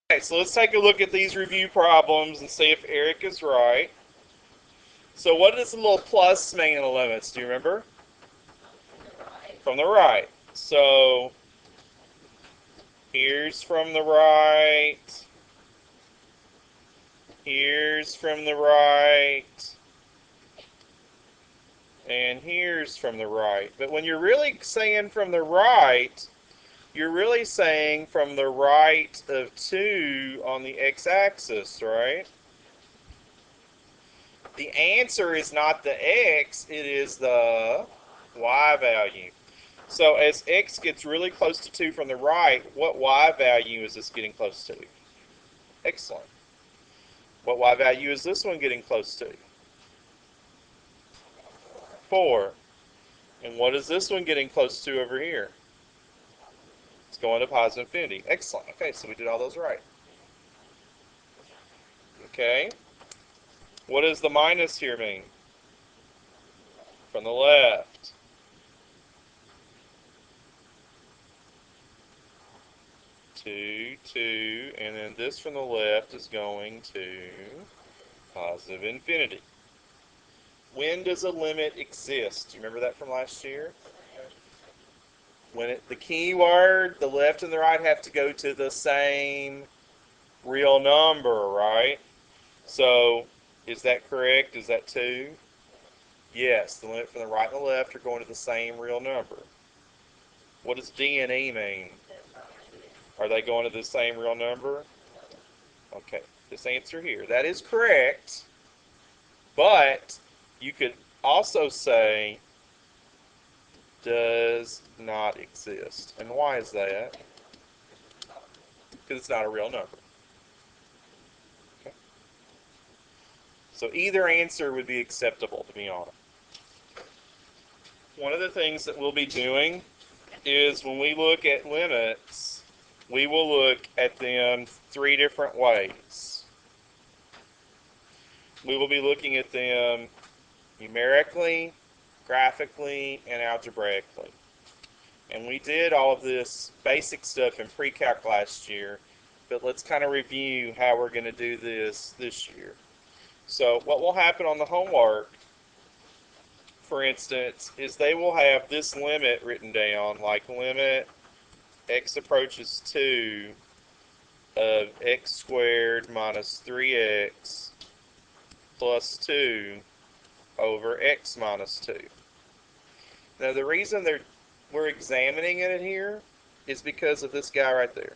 Okay, so let's take a look at these review problems and see if Eric is right. So what does the little plus mean in the limits? Do you remember? From the right. So here's from the right. Here's from the right. And here's from the right. But when you're really saying from the right, you're really saying from the right of 2 on the x-axis, right? The answer is not the x, it is the y value. So as x gets really close to 2 from the right, what y value is this getting close to? Excellent. What y value is this one getting close to? 4. And what is this one getting close to over here? It's going to positive infinity. Excellent. Okay, so we did all those right. Okay. What does the minus here mean? From the left. 2, 2, and then this from the left is going to positive infinity. When does a limit exist? Do you remember that from last year? When the key word, the left and the right have to go to the same real number, right? So, is that correct? Is that 2? Yes, the limit from the right and the left are going to the same real number. What does D and E mean? Are they going to the same real number? Okay, this answer here. That is correct, but you could also say does not exist. And why is that? Because it's not a real number. Okay. So either answer would be acceptable, to be honest. One of the things that we'll be doing is when we look at limits, we will look at them 3 different ways. We will be looking at them numerically, graphically, and algebraically. And we did all of this basic stuff in pre-calc last year, but let's kind of review how we're going to do this year. So what will happen on the homework, for instance, is they will have this limit written down, like limit x approaches 2 of x squared minus 3x plus 2 over x minus 2. Now the reason we're examining it here is because of this guy right there.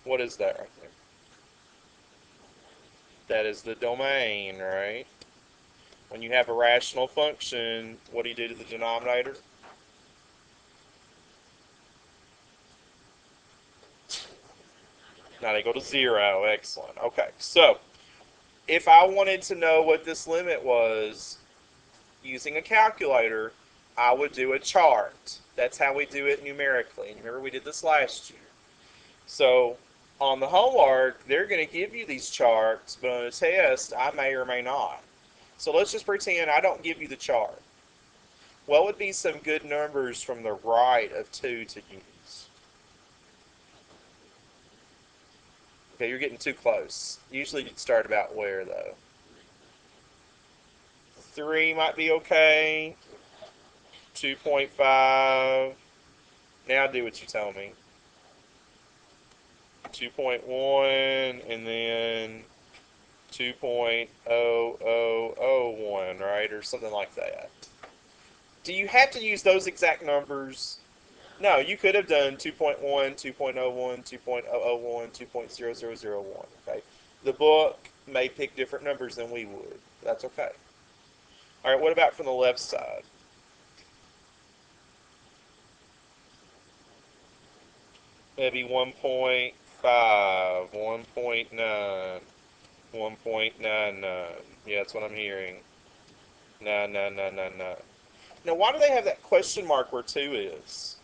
What is that right there? That is the domain, right? When you have a rational function, what do you do to the denominator? Now they go to 0. Excellent. Okay, so if I wanted to know what this limit was using a calculator, I would do a chart. That's how we do it numerically. And remember we did this last year. So on the homework, they're going to give you these charts, but on a test, I may or may not. So let's just pretend I don't give you the chart. What would be some good numbers from the right of 2 to use? Okay, you're getting too close. Usually you'd start about where, though? 3 might be okay. 2.5. Now do what you tell me. 2.1 and then 2.0001, right? Or something like that. Do you have to use those exact numbers? No, you could have done 2.1, 2.01, 2.001, 2.0001, okay? The book may pick different numbers than we would. That's okay. All right, what about from the left side? Maybe 1.5, 1.9, 1.99. Yeah, that's what I'm hearing. 9999. Now, why do they have that question mark where 2 is?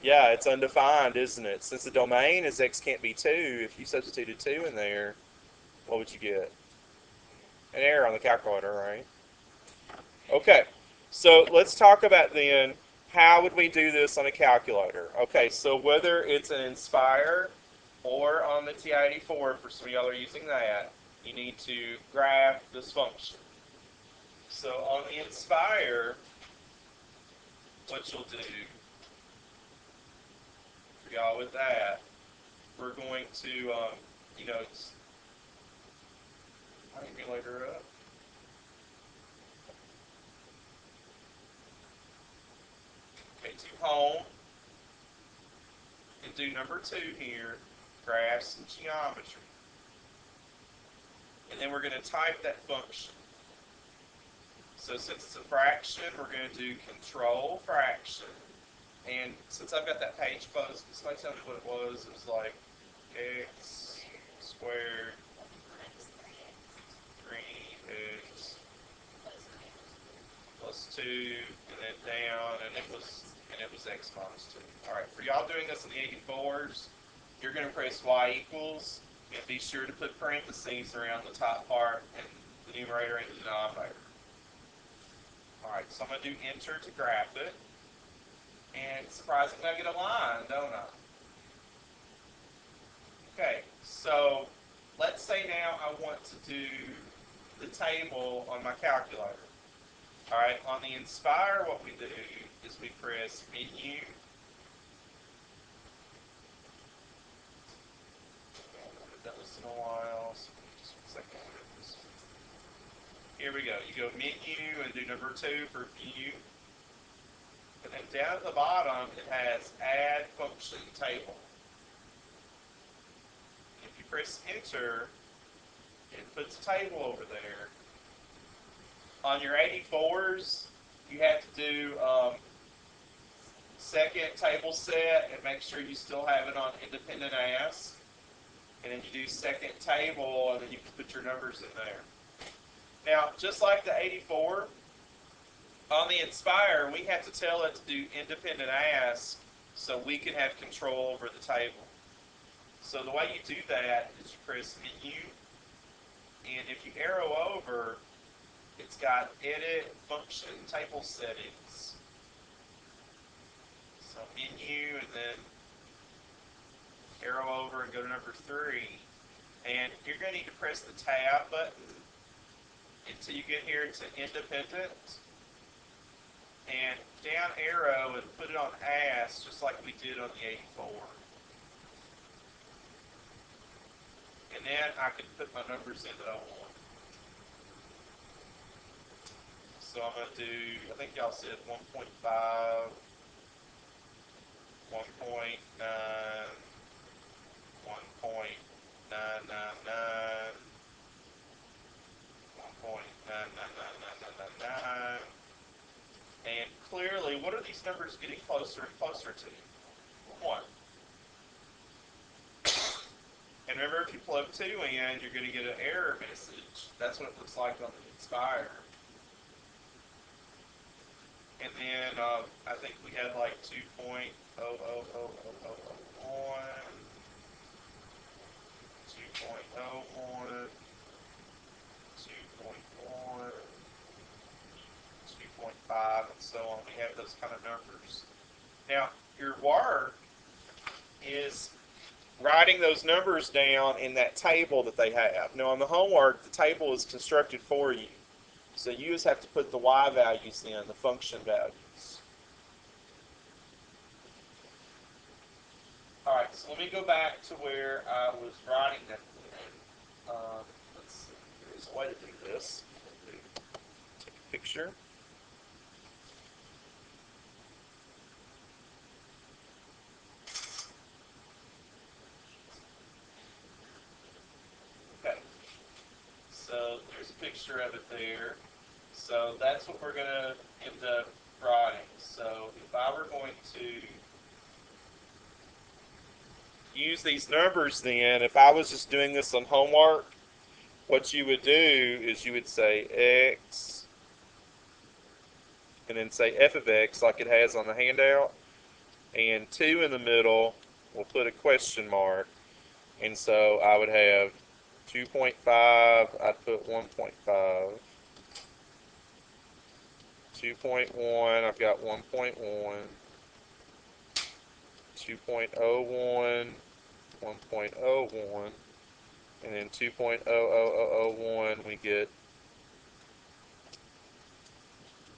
Yeah, it's undefined, isn't it? Since the domain is x can't be 2, if you substituted 2 in there, what would you get? An error on the calculator, right? Okay, so let's talk about then how would we do this on a calculator? Okay, so whether it's an Inspire or on the TI-84, for some of y'all are using that, you need to graph this function. So on the Inspire, what you'll do for y'all with that, we're going to, emulator up. Okay, to home, and do number 2 here, graphs and geometry. And then we're going to type that function. So since it's a fraction, we're going to do control fraction. And since I've got that page closed, can somebody tell me what it was? It was like x squared 3x plus 2, and then down, and it was x minus 2. All right, for y'all doing this in the 84s, you're going to press y equals, and be sure to put parentheses around the top part and the numerator and the denominator. All right, so I'm going to do enter to graph it, and surprisingly I get a line, don't I? Okay, so let's say now I want to do the table on my calculator. All right, on the Inspire, what we do is we press menu. I've done this in a while, so just 1 second. Here we go. You go menu and do number 2 for view. And then down at the bottom, it has add function table. If you press enter, it puts a table over there. On your 84s, you have to do second table set and make sure you still have it on independent ask. And then you do second table, and then you can put your numbers in there. Now, just like the 84, on the Inspire, we have to tell it to do independent ask so we can have control over the table. So the way you do that is you press menu, and if you arrow over, it's got edit function table settings. So menu, and then arrow over and go to number 3. And you're going to need to press the tab button until you get here to independent. And down arrow and put it on ask just like we did on the 84. And then I can put my numbers in that I want. So I'm going to do, I think y'all said 1.5, 1.9, 1.999, 1.9999999. And clearly, what are these numbers getting closer and closer to? 1. And remember, if you plug 2 in, you're going to get an error message. That's what it looks like on the Inspire. And then I think we had like 2.00001, 2.01, 2.1, 2.5, and so on. We have those kind of numbers. Now, your work is writing those numbers down in that table that they have. Now, on the homework, the table is constructed for you. So you just have to put the y values in, the function values. All right, so let me go back to where I was writing that. Let's see, there's a way to do this. Take a picture. Okay, so there's a picture of it there. So that's what we're going to end up writing. So if I were going to use these numbers then, if I was just doing this on homework, what you would do is you would say x and then say f of x like it has on the handout, and 2 in the middle, we'll put a question mark, and so I would have 2.5, I'd put 1.5, 2.1, I've got 1.1, 2.01, 1.01, and then 2.00001, we get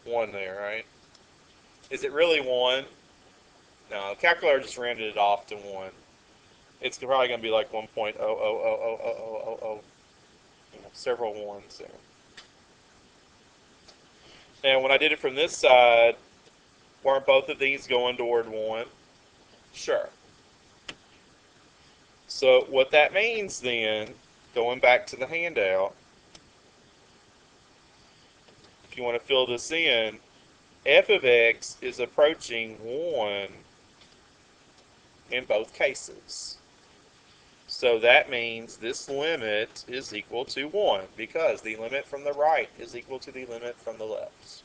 1 there, right? Is it really 1? No, the calculator just rounded it off to 1. It's probably going to be like 1.0000000, several ones there. Now, when I did it from this side, weren't both of these going toward 1? Sure. So what that means then, going back to the handout, if you want to fill this in, f of x is approaching 1 in both cases. So that means this limit is equal to 1 because the limit from the right is equal to the limit from the left.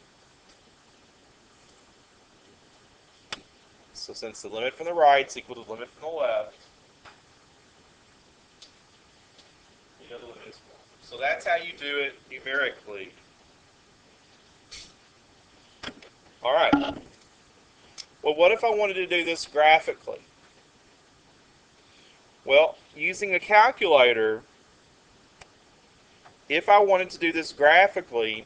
So since the limit from the right is equal to the limit from the left, you know the limit is 1. So that's how you do it numerically. All right. Well, what if I wanted to do this graphically? Well, using a calculator, if I wanted to do this graphically,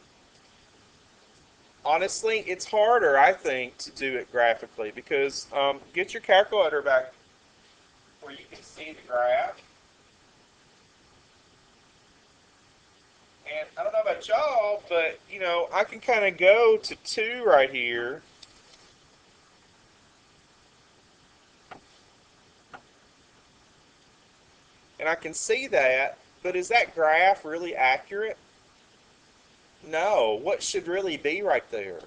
honestly, it's harder, I think, to do it graphically because get your calculator back where you can see the graph. And I don't know about y'all, but, you know, I can kind of go to 2 right here. And I can see that, but is that graph really accurate? No. What should really be right there?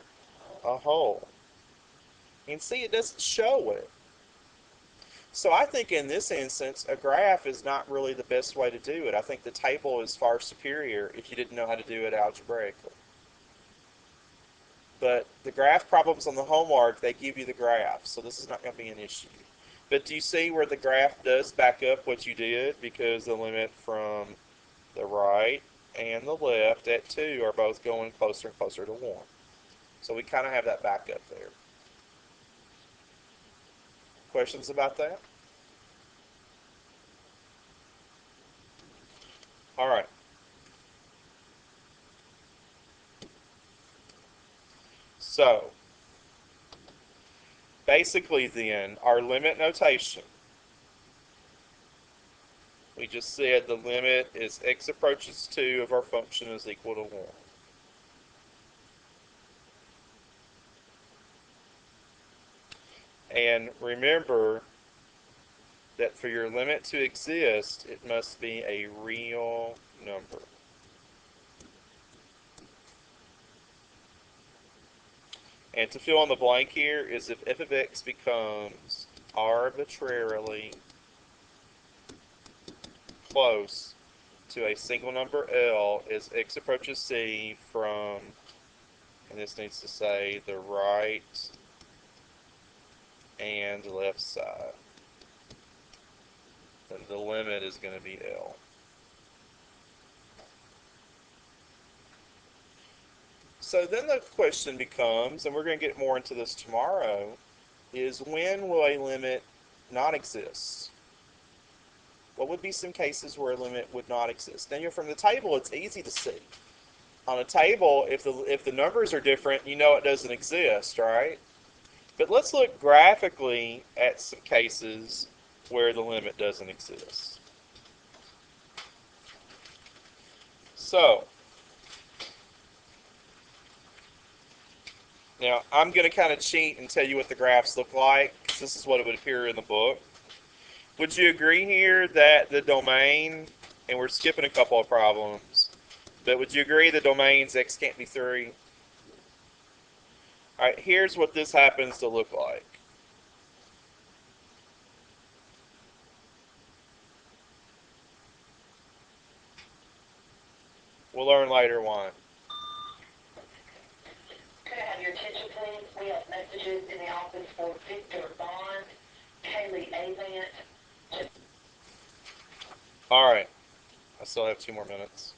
A hole. And see, it doesn't show it. So I think in this instance, a graph is not really the best way to do it. I think the table is far superior if you didn't know how to do it algebraically. But the graph problems on the homework, they give you the graph, so this is not going to be an issue. But do you see where the graph does back up what you did? Because the limit from the right and the left at 2 are both going closer and closer to 1. So we kind of have that backup there. Questions about that? All right. So basically then, our limit notation, we just said the limit is x approaches 2 of our function is equal to 1. And remember that for your limit to exist, it must be a real number. And to fill in the blank here is if f of x becomes arbitrarily close to a single number L as x approaches C from, and this needs to say the right and left side, then the limit is going to be L. So then the question becomes, and we're going to get more into this tomorrow, is when will a limit not exist? What would be some cases where a limit would not exist? Now, from the table, it's easy to see. On a table, if the numbers are different, you know it doesn't exist, right? But let's look graphically at some cases where the limit doesn't exist. So, now I'm going to kind of cheat and tell you what the graphs look like, because this is what it would appear in the book. Would you agree here that the domain, and we're skipping a couple of problems, but would you agree the domain's x can't be 3? All right, here's what this happens to look like. We'll learn later why. Could I have your attention, please? We have messages in the office for Victor Bond, Kaylee Avant. All right, I still have 2 more minutes.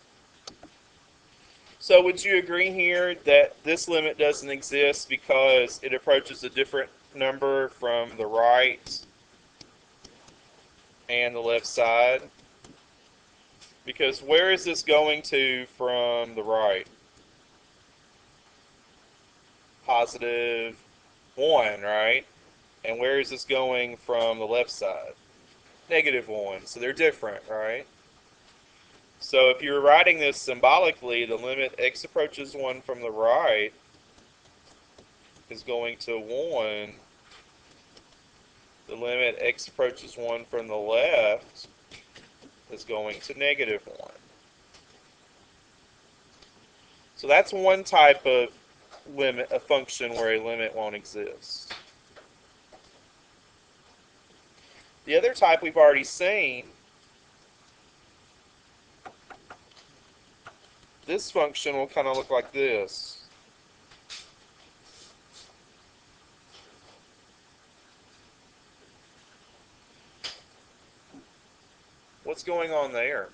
So would you agree here that this limit doesn't exist because it approaches a different number from the right and the left side? Because where is this going to from the right? Positive 1, right? And where is this going from the left side? Negative 1. So they're different, right? So if you're writing this symbolically, the limit x approaches 1 from the right is going to 1. The limit x approaches 1 from the left is going to negative 1. So that's one type of limit, a function where a limit won't exist. The other type we've already seen, this function will kind of look like this. What's going on there?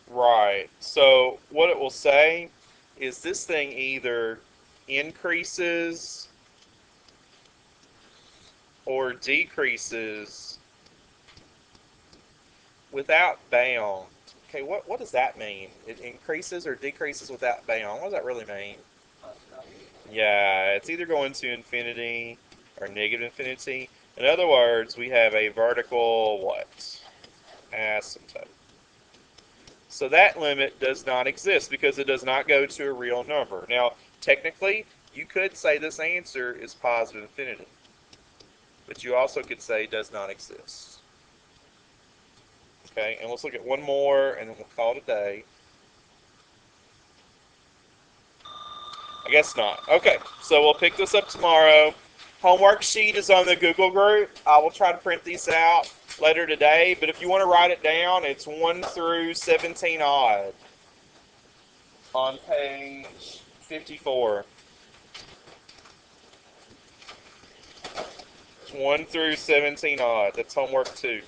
Right. So what it will say is this thing either increases or decreases without bound. Okay, what does that mean? It increases or decreases without bound. What does that really mean? Yeah, it's either going to infinity or negative infinity. In other words, we have a vertical what? Asymptote. So that limit does not exist because it does not go to a real number. Now, technically, you could say this answer is positive infinity, but you also could say it does not exist. Okay, and let's look at one more and then we'll call it a day. I guess not. Okay, so we'll pick this up tomorrow. Homework sheet is on the Google group. I will try to print these out later today, but if you want to write it down, it's 1 through 17 odd on page 54. It's 1 through 17 odd. That's homework 2.